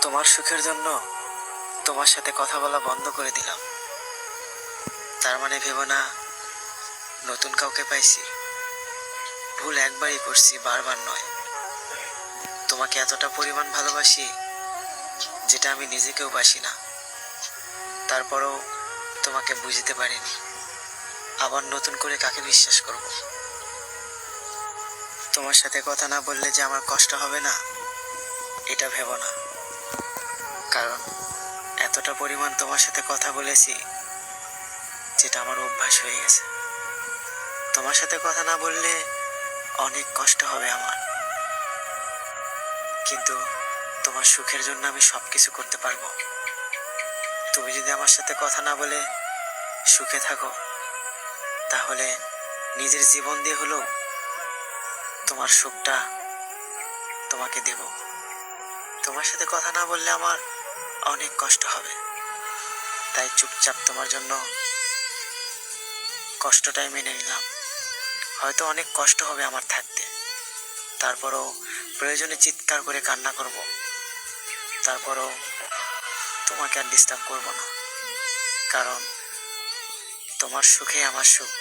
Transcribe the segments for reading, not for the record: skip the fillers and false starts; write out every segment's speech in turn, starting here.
তোমার সুখের জন্য তোমার সাথে কথা বলা বন্ধ করে দিলাম। তার মানে ভেবো না নতুন কাউকে পাইছি। ভুল একবারই করছি, বারবার নয়। তোমাকে এতটা পরিমাণ ভালোবাসি যেটা আমি নিজেকেও বাসি না। তারপরও তোমাকে বুঝতে পারিনি। আবার নতুন করে কাকে বিশ্বাস করব? তোমার সাথে কথা না বললে যে আমার কষ্ট হবে না, এটা ভেবো না। কারণ এতটা পরিমাণ তোমার সাথে কথা বলেছি যেটা আমার অভ্যাস হয়ে গেছে। তোমার সাথে কথা না বললে অনেক কষ্ট হবে আমার, কিন্তু তোমার সুখের জন্য আমি সবকিছু করতে পারবো। তুমি যদি আমার সাথে কথা না বলে সুখে থাকো, তাহলে নিজের জীবন দিয়ে হলেও তোমার সুখটা তোমাকে দেব। তোমার সাথে কথা না বললে আমার অনেক কষ্ট হবে, তাই চুপচাপ তোমার জন্য কষ্টটাই মেনে নিলাম। হয়তো অনেক কষ্ট হবে আমার থাকতে, তারপরও প্রয়োজনে চিৎকার করে কান্না করব। তারপরও তোমাকে আর ডিস্টার্ব করব না, কারণ তোমার সুখে আমার সুখ।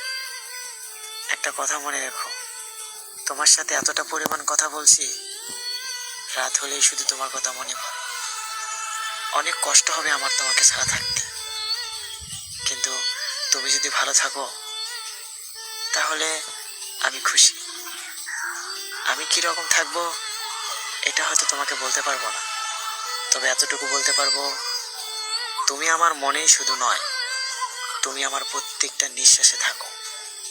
একটা কথা মনে রেখো, তোমার সাথে এতটা পরিমাণ কথা বলছি, রাত হলেই শুধু তোমার কথা মনে পড়ে। অনেক কষ্ট হবে আমার তোমাকে ছাড়া থাকতে, কিন্তু তুমি যদি ভালো থাকো তাহলে আমি খুশি। আমি কিরকম থাকবো এটা হয়তো তোমাকে বলতে পারবো না, তবে এতটুকু বলতে পারবো, তুমি আমার মনেই শুধু নয়, তুমি আমার প্রত্যেকটা নিঃশ্বাসে থাকো।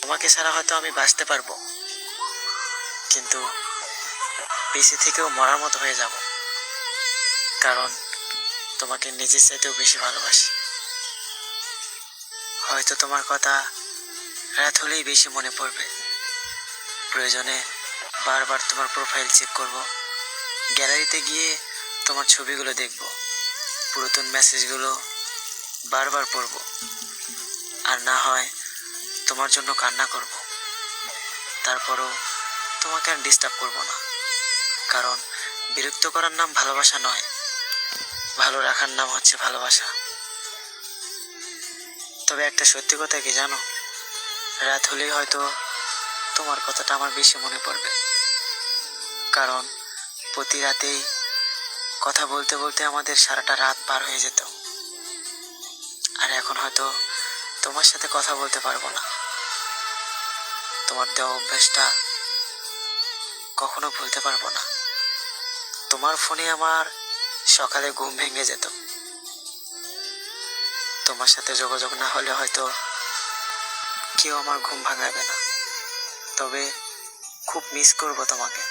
তোমাকে ছাড়া হয়তো আমি বাঁচতে পারবো, কিন্তু বেঁচে থেকেও মরার মতো হয়ে যাব, কারণ তোমাকে নিজের চাইতেও বেশি ভালোবাসি। হয়তো তোমার কথা রাত হলেই বেশি মনে পড়বে। প্রয়োজনে বারবার তোমার প্রোফাইল চেক করব, গ্যালারিতে গিয়ে তোমার ছবিগুলো দেখব, পুরাতন মেসেজগুলো বারবার পড়ব, আর না হয় তোমার জন্য কান্না করব। তারপরও তোমাকে আর ডিস্টার্ব করব না, কারণ বিরক্ত করার নাম ভালোবাসা নয়, ভালো রাখার নাম হচ্ছে ভালোবাসা। তবে একটা সত্যি কথা কি জানো, রাত হলেই হয়তো তোমার কথাটা আমার বেশি মনে পড়বে, কারণ প্রতি রাতেই কথা বলতে বলতে আমাদের সারাটা রাত পার হয়ে যেত। আর এখন হয়তো তোমার সাথে কথা বলতে পারবো না। তোমার দেওয়া অভ্যাসটা কখনো ভুলতে পারবো না। তোমার ফোনে আমার সকালে ঘুম ভেঙে যেত। তোমার সাথে যোগাযোগ না হলে হয়তো কেউ আমার ঘুম ভাঙাবে না, তবে খুব মিস করবো তোমাকে।